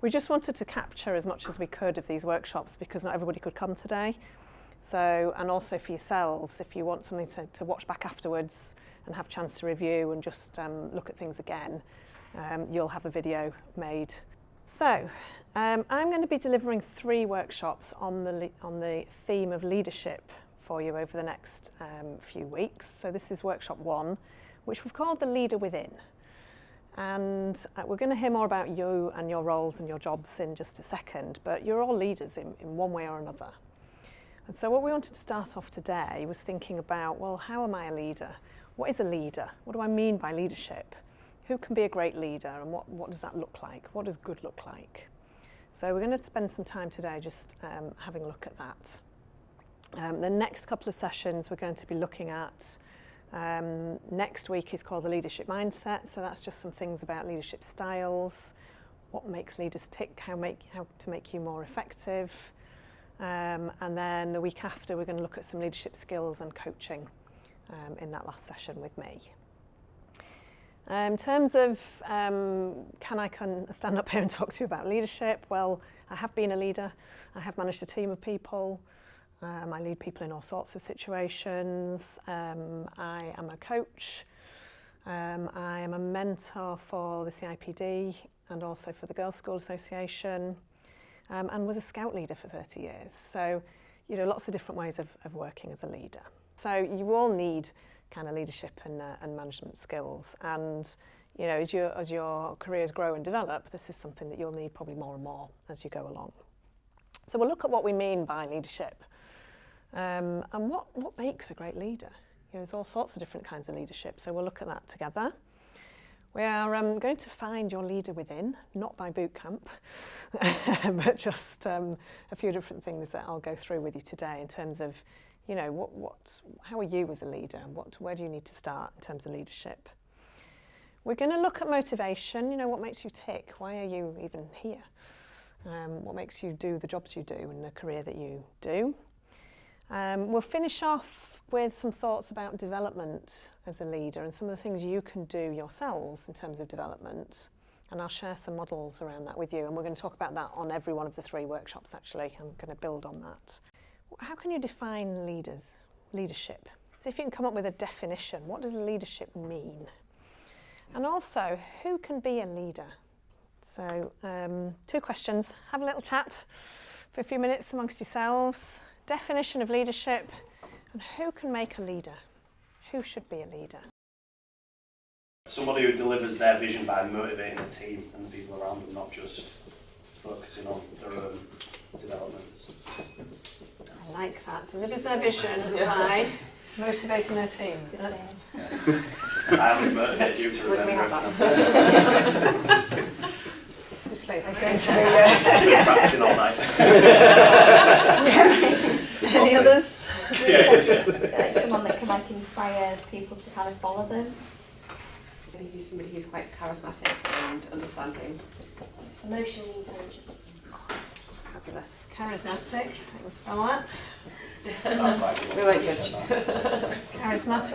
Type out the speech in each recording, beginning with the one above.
we just wanted to capture as much as we could of these workshops because not everybody could come today. So, and also for yourselves, if you want something to watch back afterwards and have a chance to review and just look at things again, you'll have a video made. So, I'm going to be delivering 3 workshops on the theme of leadership for you over the next few weeks. So this is workshop 1, which we've called The Leader Within. And we're going to hear more about you and your roles and your jobs in just a second, but you're all leaders in one way or another. And so what we wanted to start off today was thinking about, well, how am I a leader? What is a leader? What do I mean by leadership? Who can be a great leader, and what does that look like? What does good look like? So we're going to spend some time today just having a look at that. The next couple of sessions we're going to be looking at, next week is called the leadership mindset. So that's just some things about leadership styles, what makes leaders tick, how to make you more effective. And then the week after we're going to look at some leadership skills and coaching in that last session with me. In terms of can I stand up here and talk to you about leadership? Well, I have been a leader. I have managed a team of people. I lead people in all sorts of situations. I am a coach. I am a mentor for the CIPD and also for the Girls' School Association, and was a scout leader for 30 years. So, you know, lots of different ways of working as a leader. So you all need kind of leadership and management skills, and you know, as your careers grow and develop, this is something that you'll need probably more and more as you go along. So we'll look at what we mean by leadership, and what makes a great leader. You know, there's all sorts of different kinds of leadership, so we'll look at that together. We are going to find your leader within, not by boot camp, but just a few different things that I'll go through with you today in terms of, you know, how are you as a leader, and where do you need to start in terms of leadership? We're going to look at motivation. You know, what makes you tick? Why are you even here? What makes you do the jobs you do and the career that you do? We'll finish off with some thoughts about development as a leader and some of the things you can do yourselves in terms of development. And I'll share some models around that with you. And we're going to talk about that on every one of the 3 workshops, actually. I'm going to build on that. How can you define leadership? See if you can come up with a definition. What does leadership mean? And also, who can be a leader? So, 2 questions. Have a little chat for a few minutes amongst yourselves. Definition of leadership, and who can make a leader? Who should be a leader? Somebody who delivers their vision by motivating the team and the people around them, not just focusing on their own developments. I like that. Delivers their vision by motivating their team. Is it? I haven't motivated you to remember. Obviously, they're going to I've been practicing all night. Any others? Like someone that can like inspire people to kind of follow them. Maybe he's somebody who's quite charismatic and understanding. Emotionally intelligent. Fabulous. Charismatic. I can spell that. We won't judge. Charismatic.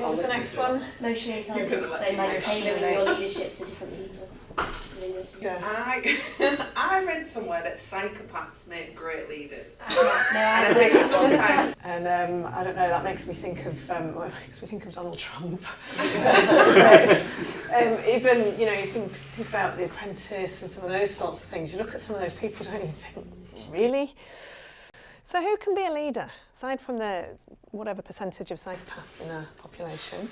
What was the next one? Emotionally intelligent. So like tailoring your leadership to different people. I read somewhere that psychopaths make great leaders. And I don't know. That makes me think of Donald Trump. Even you know, you think about The Apprentice and some of those sorts of things. You look at some of those people, don't you think, really? So who can be a leader aside from the whatever percentage of psychopaths in a population?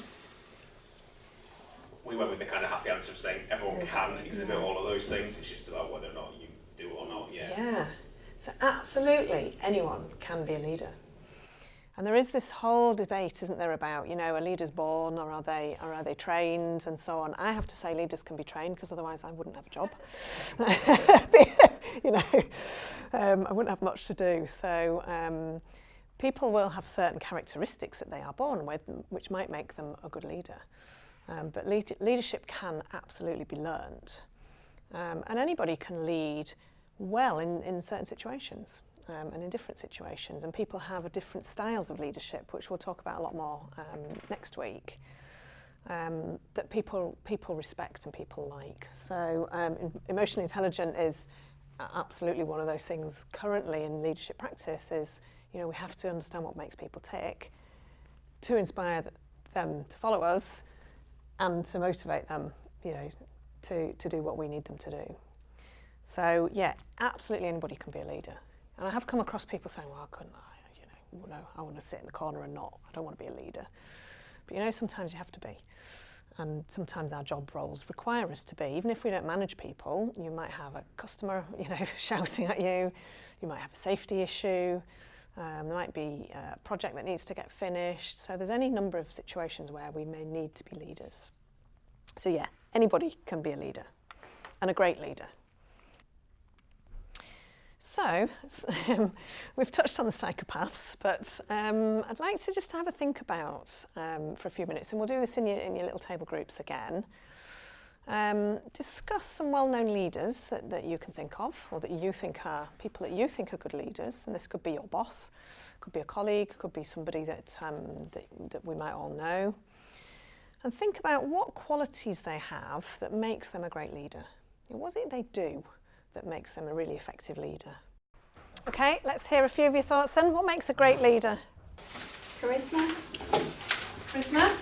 We went with the kind of happy answer of saying everyone can exhibit all of those things. It's just about whether or not you do it or not. Yeah. So absolutely anyone can be a leader. And there is this whole debate, isn't there, about, you know, are leaders born or are they trained and so on. I have to say leaders can be trained because otherwise I wouldn't have a job. You know, I wouldn't have much to do. So people will have certain characteristics that they are born with, which might make them a good leader. But leadership can absolutely be learnt. And anybody can lead well in certain situations and in different situations. And people have different styles of leadership, which we'll talk about a lot more next week. that people respect and people like. So emotionally intelligent is absolutely one of those things currently in leadership practice. Is, you know, we have to understand what makes people tick to inspire them to follow us and to motivate them, you know, to do what we need them to do. So yeah, absolutely anybody can be a leader. And I have come across people saying, well, couldn't I? You know, well, no, I want to sit in the corner and not. I don't want to be a leader. But you know, sometimes you have to be. And sometimes our job roles require us to be. Even if we don't manage people, you might have a customer, you know, shouting at you. You might have a safety issue. There might be a project that needs to get finished. So there's any number of situations where we may need to be leaders. So yeah, anybody can be a leader, and a great leader. So we've touched on the psychopaths, but I'd like to just have a think about for a few minutes, and we'll do this in your little table groups again. Discuss some well-known leaders that you can think of, or that you think are people that you think are good leaders. And this could be your boss, could be a colleague, could be somebody that we might all know. And think about what qualities they have that makes them a great leader. What is it they do that makes them a really effective leader? Okay, let's hear a few of your thoughts then. What makes a great leader? Charisma. Charisma?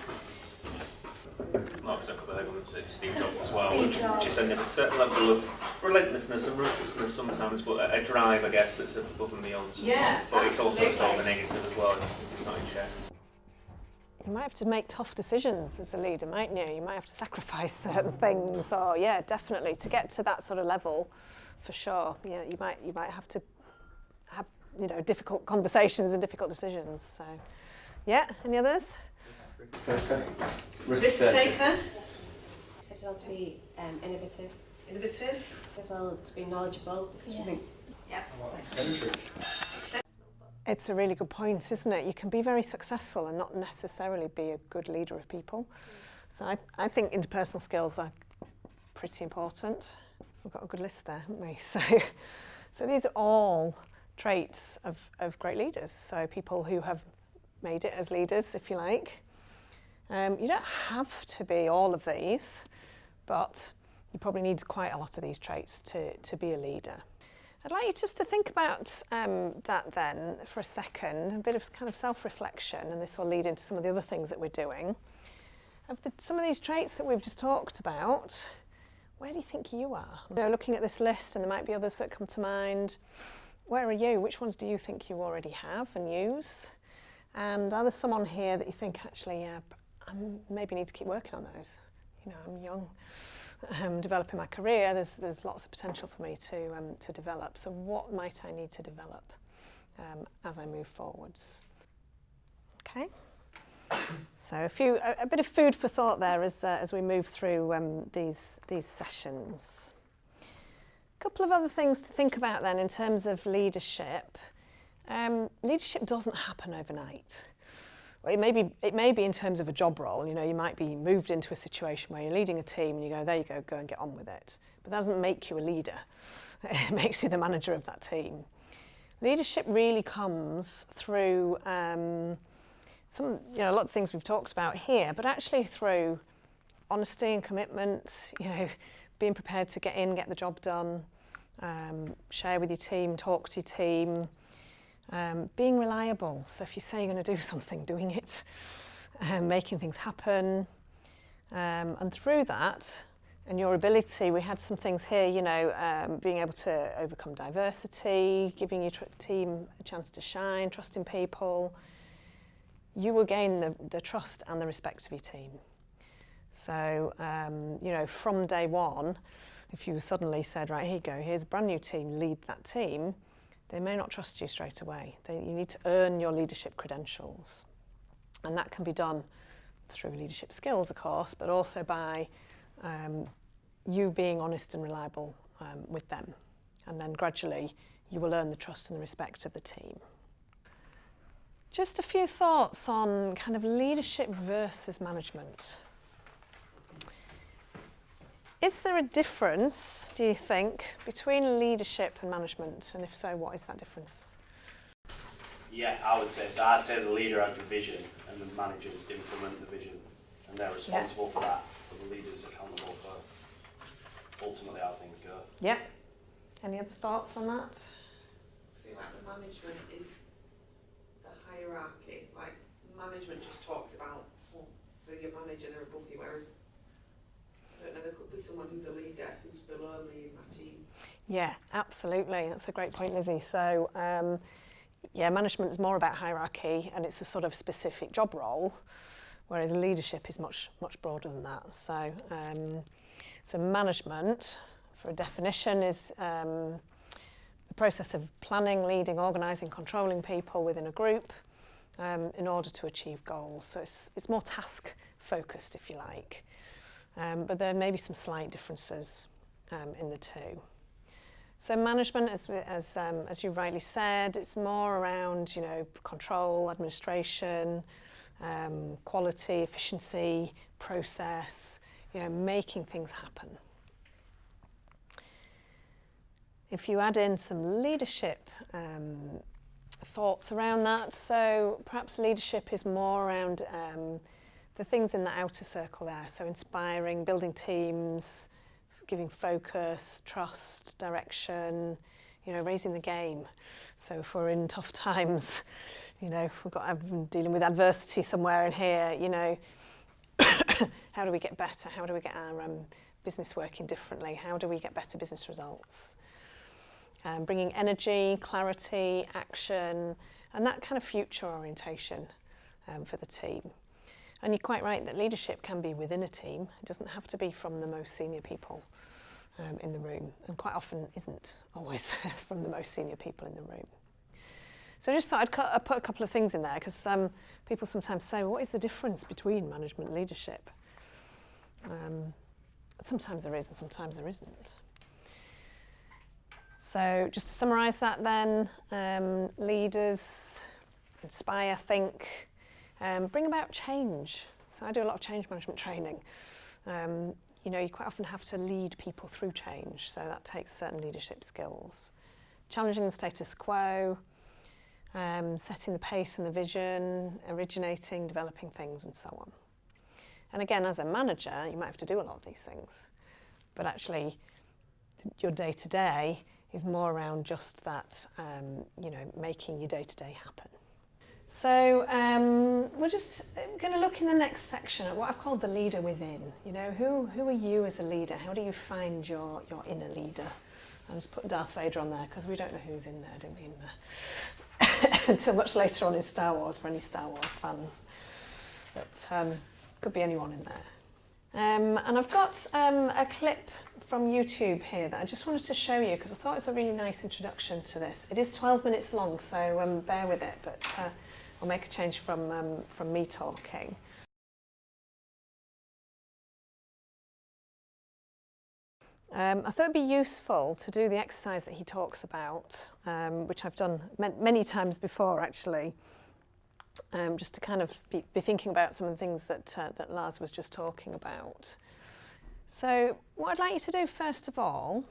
Mark Zuckerberg and Steve Jobs as well. Steve Jobs. Just saying there's a certain level of relentlessness and ruthlessness sometimes, but a drive, I guess, that's above and beyond. Yeah, but it's also absolutely. sort of a negative as well if it's not in check. You might have to make tough decisions as a leader, mightn't you? You might have to sacrifice certain things, or yeah, definitely to get to that sort of level, for sure. Yeah, you might have to have, you know, difficult conversations and difficult decisions. So, yeah, any others? Risk taker? As well to be innovative, Innovative? as well to be knowledgeable. Because Yeah. I think Yeah. It's a really good point, isn't it? You can be very successful and not necessarily be a good leader of people. So I think interpersonal skills are pretty important. We've got a good list there, haven't we? So these are all traits of great leaders. So people who have made it as leaders, if you like. You don't have to be all of these, but you probably need quite a lot of these traits to be a leader. I'd like you just to think about that then for a second, a bit of kind of self-reflection, and this will lead into some of the other things that we're doing. Of some of these traits that we've just talked about, where do you think you are? You know, looking at this list, and there might be others that come to mind, where are you? Which ones do you think you already have and use? And are there some on here that you think, actually, yeah, I maybe need to keep working on those? You know, I'm young. Developing my career, there's lots of potential for me to develop. So what might I need to develop as I move forwards? Okay. So a bit of food for thought there as we move through these sessions. A couple of other things to think about then in terms of leadership. Leadership doesn't happen overnight. Well, it may be in terms of a job role. You know, you might be moved into a situation where you're leading a team and you go, there you go and get on with it. But that doesn't make you a leader. It makes you the manager of that team. Leadership really comes through a lot of things we've talked about here, but actually through honesty and commitment, you know, being prepared to get in, get the job done, share with your team, talk to your team. Being reliable, so if you say you're going to do something, doing it, making things happen, and through that, and your ability, we had some things here, you know, being able to overcome diversity, giving your team a chance to shine, trusting people, you will gain the trust and the respect of your team. So, you know, from day one, if you suddenly said, right, here you go, here's a brand new team, lead that team, they may not trust you straight away. You need to earn your leadership credentials. And that can be done through leadership skills, of course, but also by you being honest and reliable with them. And then gradually, you will earn the trust and the respect of the team. Just a few thoughts on kind of leadership versus management. Is there a difference, do you think, between leadership and management? And if so, what is that difference? Yeah, I would say so. I'd say the leader has the vision and the managers implement the vision. and they're responsible for that, but the leader's accountable for ultimately how things go. Yeah. Any other thoughts on that? I feel like the management is the hierarchy. Like management just talks about, well, they're your manager, they're above you, whereas I don't know, there could be someone who's a leader who's below me in my team. Yeah, absolutely. That's a great point, Lizzie. So, yeah, management is more about hierarchy and it's a sort of specific job role, whereas leadership is much broader than that. So, so management, for a definition, is the process of planning, leading, organising, controlling people within a group in order to achieve goals. So it's more task focused, if you like, but there may be some slight differences in the two. So management, as you rightly said, it's more around, you know, control, administration, quality, efficiency, process, you know, making things happen. If you add in some leadership thoughts around that, so perhaps leadership is more around the things in the outer circle there, so inspiring, building teams, giving focus, trust, direction, you know, raising the game. So if we're in tough times, you know, if we've got dealing with adversity somewhere in here, you know, how do we get better? How do we get our business working differently? How do we get better business results? Bringing energy, clarity, action, and that kind of future orientation for the team. And you're quite right that leadership can be within a team. It doesn't have to be from the most senior people in the room, and quite often isn't always from the most senior people in the room. So I just thought I'd put a couple of things in there, because people sometimes say, well, what is the difference between management and leadership? Sometimes there is and sometimes there isn't. So just to summarise that then, leaders inspire, think, bring about change. So I do a lot of change management training. You know, you quite often have to lead people through change, so that takes certain leadership skills. Challenging the status quo, setting the pace and the vision, originating, developing things and so on. And again, as a manager, you might have to do a lot of these things, but actually your day-to-day is more around just that, you know, making your day-to-day happen. So we're just going to look in the next section at what I've called the leader within. You know, who are you as a leader? How do you find your inner leader? I'll just put Darth Vader on there because we don't know who's in there, do we? In there. Until much later on in Star Wars, for any Star Wars fans. But could be anyone in there. And I've got a clip from YouTube here that I just wanted to show you because I thought it was a really nice introduction to this. It is 12 minutes long, so bear with it, but I'll make a change from me talking. I thought it'd be useful to do the exercise that he talks about, which I've done many times before actually, just to kind of be thinking about some of the things that Lars was just talking about. So what I'd like you to do first of all,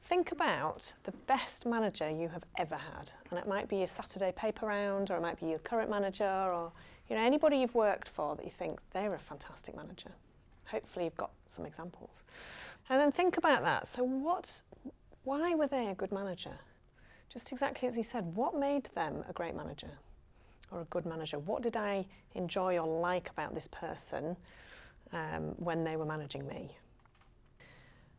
think about the best manager you have ever had. And it might be your Saturday paper round, or it might be your current manager, or you know, anybody you've worked for that you think they're a fantastic manager. Hopefully you've got some examples. And then think about that. So why were they a good manager? Just exactly as he said, what made them a great manager or a good manager? What did I enjoy or like about this person when they were managing me?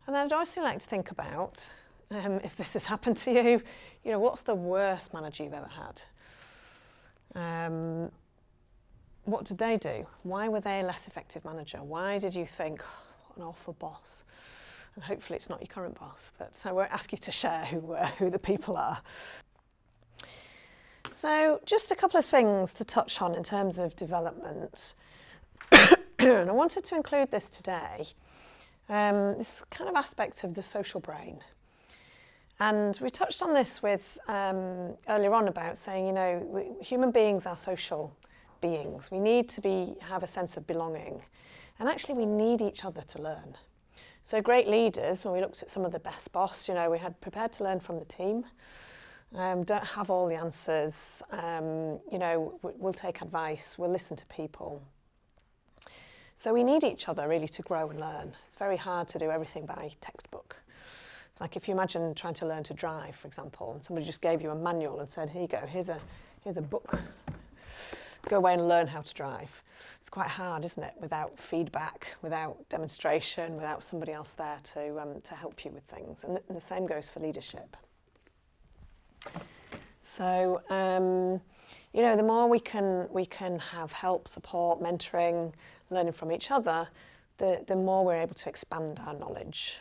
And then I'd also like to think about, if this has happened to you, you know, what's the worst manager you've ever had? What did they do? Why were they a less effective manager? Why did you think, oh, what an awful boss? And hopefully it's not your current boss, but I won't ask you to share who the people are. So just a couple of things to touch on in terms of development. And I wanted to include this today. This kind of aspect of the social brain. And we touched on this with earlier on about saying, you know, human beings are social beings. We need to have a sense of belonging. And actually we need each other to learn. So great leaders, when we looked at some of the best boss, you know, we had prepared to learn from the team. Don't have all the answers. You know, we'll take advice, we'll listen to people. So we need each other really to grow and learn. It's very hard to do everything by textbook. It's like if you imagine trying to learn to drive, for example, and somebody just gave you a manual and said, here you go, here's a book. Go away and learn how to drive. It's quite hard, isn't it, without feedback, without demonstration, without somebody else there to help you with things. And the same goes for leadership. So, you know, the more we can have help, support, mentoring, learning from each other, the more we're able to expand our knowledge.